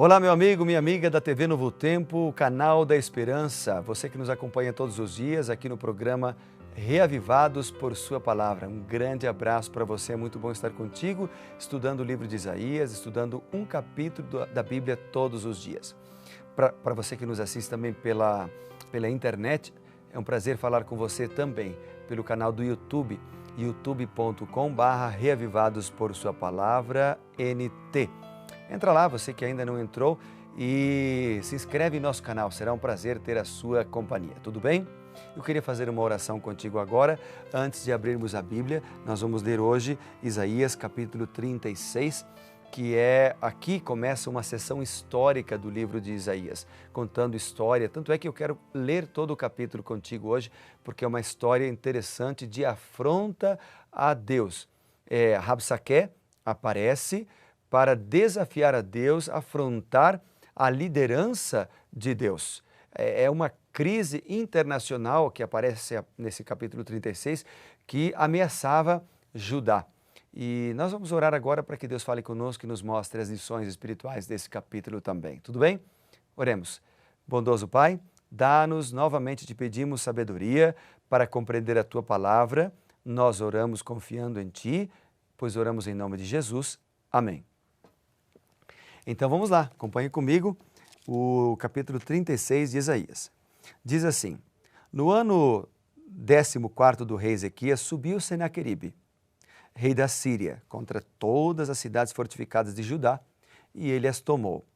Olá, meu amigo, minha amiga da TV Novo Tempo, o canal da Esperança. Você que nos acompanha todos os dias aqui no programa Reavivados por Sua Palavra. Um grande abraço para você, é muito bom estar contigo, estudando o livro de Isaías, estudando um capítulo da Bíblia todos os dias. Para você que nos assiste também pela internet, é um prazer falar com você também pelo canal do YouTube, youtube.com/Reavivados por Sua Palavra NT. Entra lá, você que ainda não entrou, e se inscreve em nosso canal. Será um prazer ter a sua companhia, tudo bem? Eu queria fazer uma oração contigo agora. Antes de abrirmos a Bíblia, nós vamos ler hoje Isaías capítulo 36, que aqui começa uma sessão histórica do livro de Isaías, contando história. Tanto é que eu quero ler todo o capítulo contigo hoje, porque é uma história interessante de afronta a Deus. Rabsaqué aparece para desafiar a Deus, afrontar a liderança de Deus. É uma crise internacional que aparece nesse capítulo 36, que ameaçava Judá. E nós vamos orar agora para que Deus fale conosco e nos mostre as lições espirituais desse capítulo também. Tudo bem? Oremos. Bondoso Pai, dá-nos, novamente te pedimos sabedoria para compreender a Tua palavra. Nós oramos confiando em Ti, pois oramos em nome de Jesus. Amém. Então vamos lá, acompanhe comigo o capítulo 36 de Isaías. Diz assim: no ano 14º do rei Ezequias, subiu Senaqueribe, rei da Síria, contra todas as cidades fortificadas de Judá, e ele as tomou.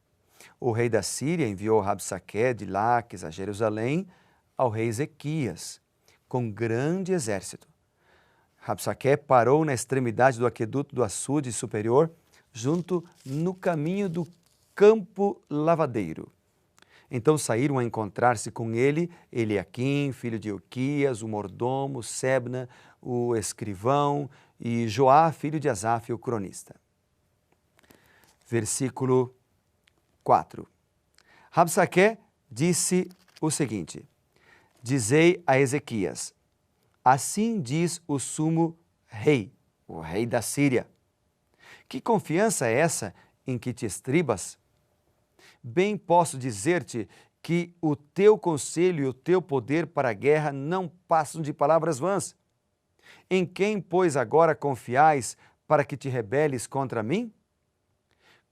O rei da Síria enviou Rabsaqué de Laques a Jerusalém ao rei Ezequias, com grande exército. Rabsaqué parou na extremidade do aqueduto do açude superior, junto no caminho do Campo Lavadeiro. Então saíram a encontrar-se com ele Eliaquim, filho de Ilquias, o mordomo, Sebna, o escrivão, e Joá, filho de Asaf, o cronista. Versículo 4. Rabsaqué disse o seguinte: dizei a Ezequias, assim diz o sumo rei, o rei da Síria. Que confiança é essa em que te estribas? Bem posso dizer-te que o teu conselho e o teu poder para a guerra não passam de palavras vãs. Em quem, pois, agora confiais para que te rebeles contra mim?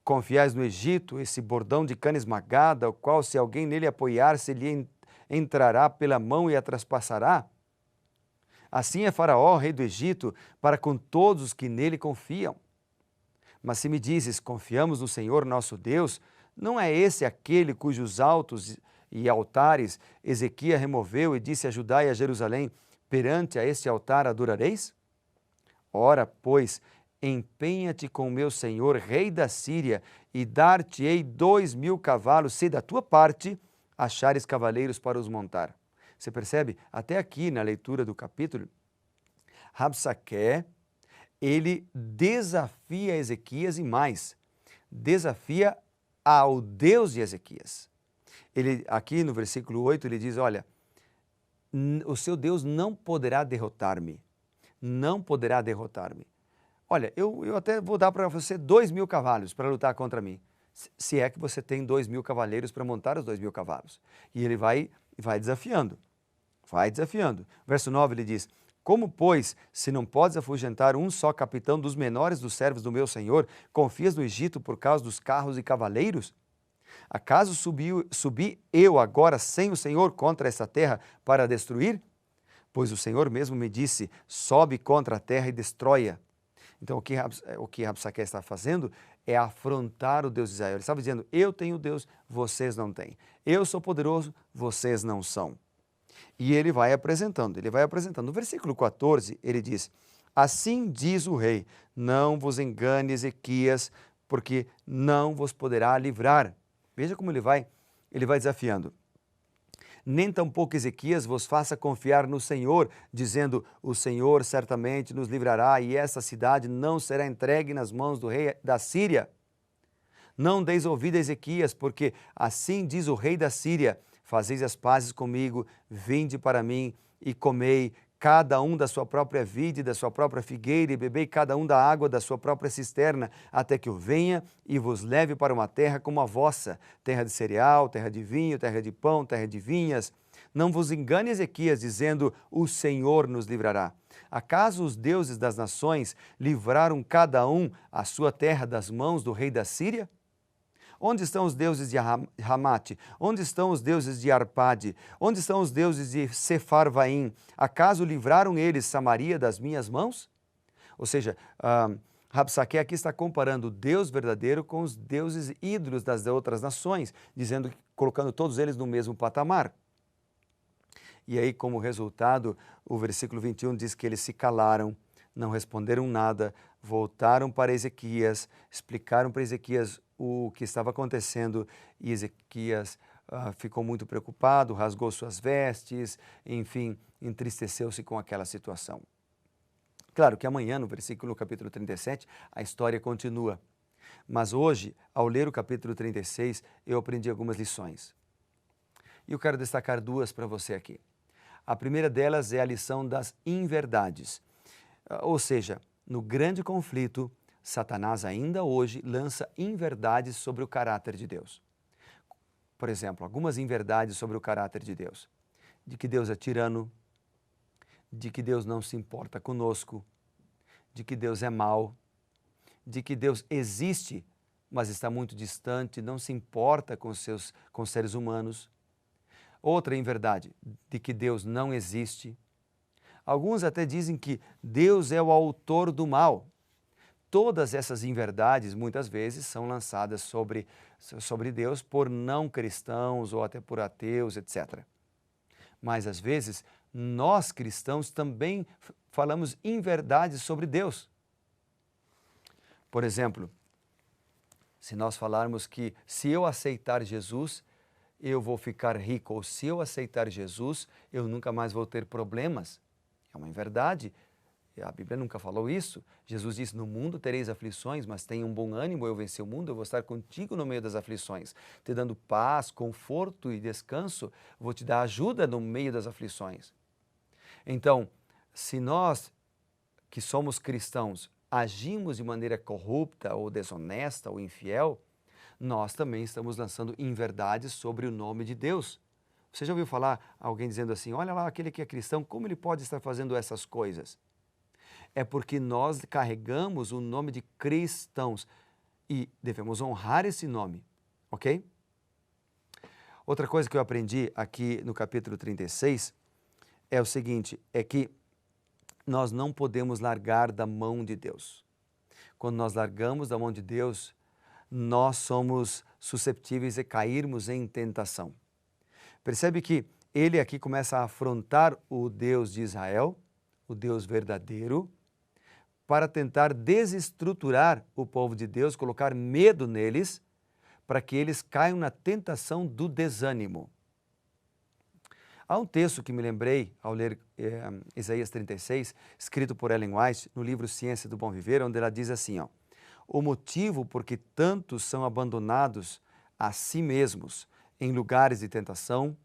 Confiais no Egito, esse bordão de cana esmagada, o qual, se alguém nele apoiar-se, lhe entrará pela mão e a traspassará? Assim é Faraó, rei do Egito, para com todos os que nele confiam. Mas se me dizes, confiamos no Senhor nosso Deus, não é esse aquele cujos altos e altares Ezequias removeu e disse a Judá e a Jerusalém, perante a este altar adorareis? Ora, pois, empenha-te com o meu senhor, rei da Síria, e dar-te-ei 2.000 cavalos, se da tua parte achares cavaleiros para os montar. Você percebe? Até aqui na leitura do capítulo, Rabsaqué, ele desafia Ezequias e mais, desafia ao Deus de Ezequias. Aqui no versículo 8 ele diz, olha, o seu Deus não poderá derrotar-me, não poderá derrotar-me. Olha, eu até vou dar para você 2.000 cavalos para lutar contra mim, se é que você tem 2.000 cavaleiros para montar os 2.000 cavalos. E ele vai desafiando, vai desafiando. Verso 9 ele diz, como, pois, se não podes afugentar um só capitão dos menores dos servos do meu senhor, confias no Egito por causa dos carros e cavaleiros? Acaso subi eu agora sem o Senhor contra essa terra para destruir? Pois o Senhor mesmo me disse, sobe contra a terra e destrói-a. Então o que Rabsaqué está fazendo é afrontar o Deus de Israel. Ele estava dizendo, eu tenho Deus, vocês não têm. Eu sou poderoso, vocês não são. E ele vai apresentando. No versículo 14, ele diz, assim diz o rei, não vos engane Ezequias, porque não vos poderá livrar. Veja como ele vai desafiando. Nem tampouco Ezequias vos faça confiar no Senhor, dizendo, o Senhor certamente nos livrará e essa cidade não será entregue nas mãos do rei da Síria. Não deis ouvido a Ezequias, porque assim diz o rei da Síria, fazeis as pazes comigo, vinde para mim e comei cada um da sua própria vide, da sua própria figueira, e bebei cada um da água da sua própria cisterna, até que eu venha e vos leve para uma terra como a vossa, terra de cereal, terra de vinho, terra de pão, terra de vinhas. Não vos engane Ezequias, dizendo, o Senhor nos livrará. Acaso os deuses das nações livraram cada um a sua terra das mãos do rei da Síria? Onde estão os deuses de Ramate? Onde estão os deuses de Arpade? Onde estão os deuses de Sefarvaim? Acaso livraram eles Samaria das minhas mãos? Ou seja, Rabsaque aqui está comparando o Deus verdadeiro com os deuses ídolos das outras nações, dizendo, colocando todos eles no mesmo patamar. E aí, como resultado, o versículo 21 diz que eles se calaram, não responderam nada, voltaram para Ezequias, explicaram para Ezequias o que estava acontecendo, e Ezequias ficou muito preocupado, rasgou suas vestes, enfim, entristeceu-se com aquela situação. Claro que amanhã, no capítulo 37, a história continua. Mas hoje, ao ler o capítulo 36, eu aprendi algumas lições. E eu quero destacar duas para você aqui. A primeira delas é a lição das inverdades. Ou seja, no grande conflito, Satanás ainda hoje lança inverdades sobre o caráter de Deus. Por exemplo, algumas inverdades sobre o caráter de Deus. De que Deus é tirano, de que Deus não se importa conosco, de que Deus é mau, de que Deus existe, mas está muito distante, não se importa com seres humanos. Outra inverdade, de que Deus não existe. Alguns até dizem que Deus é o autor do mal. Todas essas inverdades, muitas vezes, são lançadas sobre Deus por não cristãos ou até por ateus, etc. Mas, às vezes, nós cristãos também falamos inverdades sobre Deus. Por exemplo, se nós falarmos que se eu aceitar Jesus, eu vou ficar rico, ou se eu aceitar Jesus, eu nunca mais vou ter problemas. É uma inverdade. A Bíblia nunca falou isso. Jesus disse, no mundo tereis aflições, mas tenha um bom ânimo, eu venci o mundo, eu vou estar contigo no meio das aflições, te dando paz, conforto e descanso, vou te dar ajuda no meio das aflições. Então, se nós, que somos cristãos, agimos de maneira corrupta ou desonesta ou infiel, nós também estamos lançando inverdades sobre o nome de Deus. Você já ouviu falar alguém dizendo assim, olha lá, aquele que é cristão, como ele pode estar fazendo essas coisas? É porque nós carregamos o nome de cristãos e devemos honrar esse nome, ok? Outra coisa que eu aprendi aqui no capítulo 36 é o seguinte, é que nós não podemos largar da mão de Deus. Quando nós largamos da mão de Deus, nós somos susceptíveis de cairmos em tentação. Percebe que ele aqui começa a afrontar o Deus de Israel, o Deus verdadeiro, para tentar desestruturar o povo de Deus, colocar medo neles, para que eles caiam na tentação do desânimo. Há um texto que me lembrei ao ler Isaías 36, escrito por Ellen White, no livro Ciência do Bom Viver, onde ela diz assim, o motivo por que tantos são abandonados a si mesmos em lugares de tentação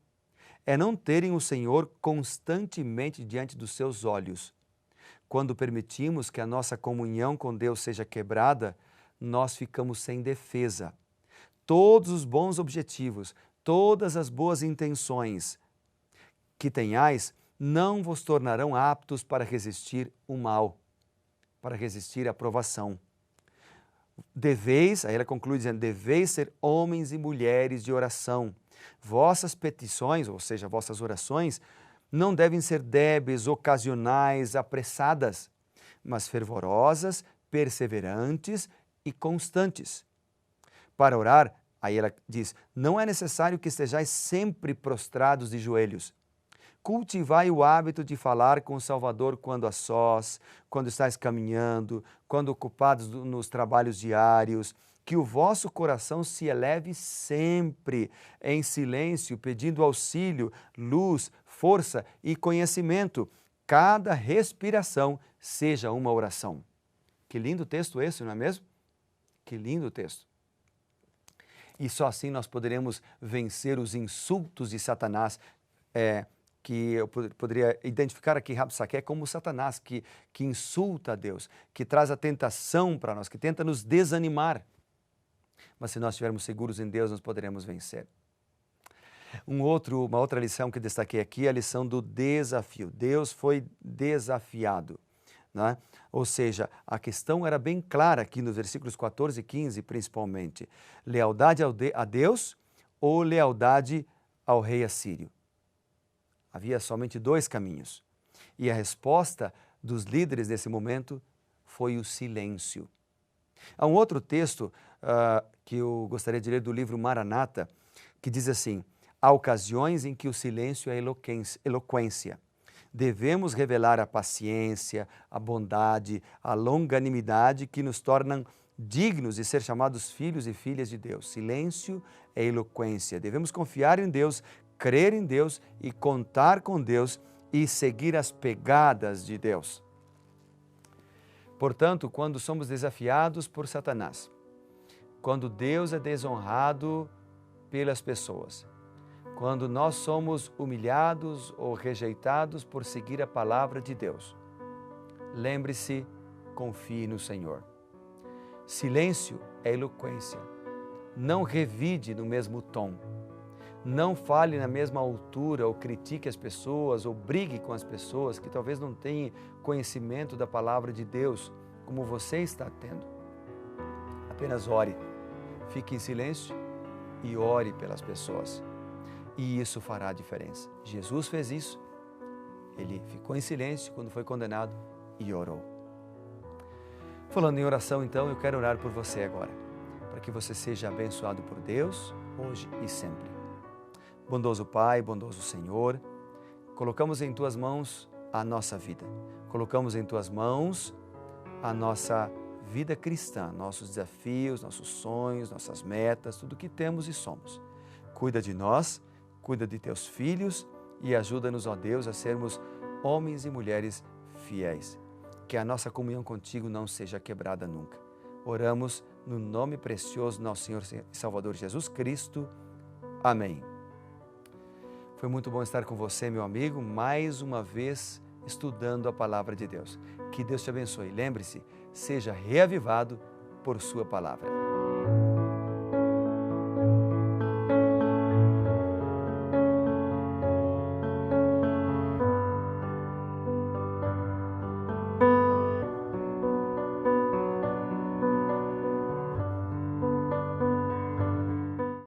é não terem o Senhor constantemente diante dos seus olhos. Quando permitimos que a nossa comunhão com Deus seja quebrada, nós ficamos sem defesa. Todos os bons objetivos, todas as boas intenções que tenhais, não vos tornarão aptos para resistir o mal, para resistir à provação. Deveis, aí ela conclui dizendo, deveis ser homens e mulheres de oração. Vossas petições, ou seja, vossas orações, não devem ser débeis, ocasionais, apressadas, mas fervorosas, perseverantes e constantes. Para orar, aí ela diz, não é necessário que estejais sempre prostrados de joelhos. Cultivai o hábito de falar com o Salvador quando a sós, quando estáis caminhando, quando ocupados nos trabalhos diários, que o vosso coração se eleve sempre em silêncio, pedindo auxílio, luz, força e conhecimento. Cada respiração seja uma oração. Que lindo texto esse, não é mesmo? Que lindo texto. E só assim nós poderemos vencer os insultos de Satanás, que eu poderia identificar aqui Rabsaque como Satanás, que insulta a Deus, que traz a tentação para nós, que tenta nos desanimar. Mas se nós estivermos seguros em Deus, nós poderemos vencer. Uma outra lição que destaquei aqui é a lição do desafio. Deus foi desafiado, né? Ou seja, a questão era bem clara aqui nos versículos 14 e 15, principalmente. Lealdade a Deus ou lealdade ao rei assírio? Havia somente dois caminhos. E a resposta dos líderes nesse momento foi o silêncio. Há um outro texto que eu gostaria de ler do livro Maranata, que diz assim: há ocasiões em que o silêncio é eloquência. Devemos revelar a paciência, a bondade, a longanimidade que nos tornam dignos de ser chamados filhos e filhas de Deus. Silêncio é eloquência. Devemos confiar em Deus, crer em Deus e contar com Deus e seguir as pegadas de Deus. Portanto, quando somos desafiados por Satanás, quando Deus é desonrado pelas pessoas, quando nós somos humilhados ou rejeitados por seguir a palavra de Deus, lembre-se, confie no Senhor. Silêncio é eloquência. Não revide no mesmo tom. Não fale na mesma altura ou critique as pessoas ou brigue com as pessoas que talvez não tenham conhecimento da palavra de Deus como você está tendo. Apenas ore. Fique em silêncio e ore pelas pessoas. E isso fará a diferença. Jesus fez isso. Ele ficou em silêncio quando foi condenado e orou. Falando em oração, então, eu quero orar por você agora, para que você seja abençoado por Deus, hoje e sempre. Bondoso Pai, bondoso Senhor, colocamos em Tuas mãos a nossa vida. Colocamos em Tuas mãos a nossa vida cristã, nossos desafios, nossos sonhos, nossas metas, tudo que temos e somos. Cuida de nós, cuida de Teus filhos e ajuda-nos, ó Deus, a sermos homens e mulheres fiéis. Que a nossa comunhão contigo não seja quebrada nunca. Oramos no nome precioso do nosso Senhor e Salvador Jesus Cristo. Amém. Foi muito bom estar com você, meu amigo, mais uma vez estudando a palavra de Deus. Que Deus te abençoe. Lembre-se, seja reavivado por sua palavra.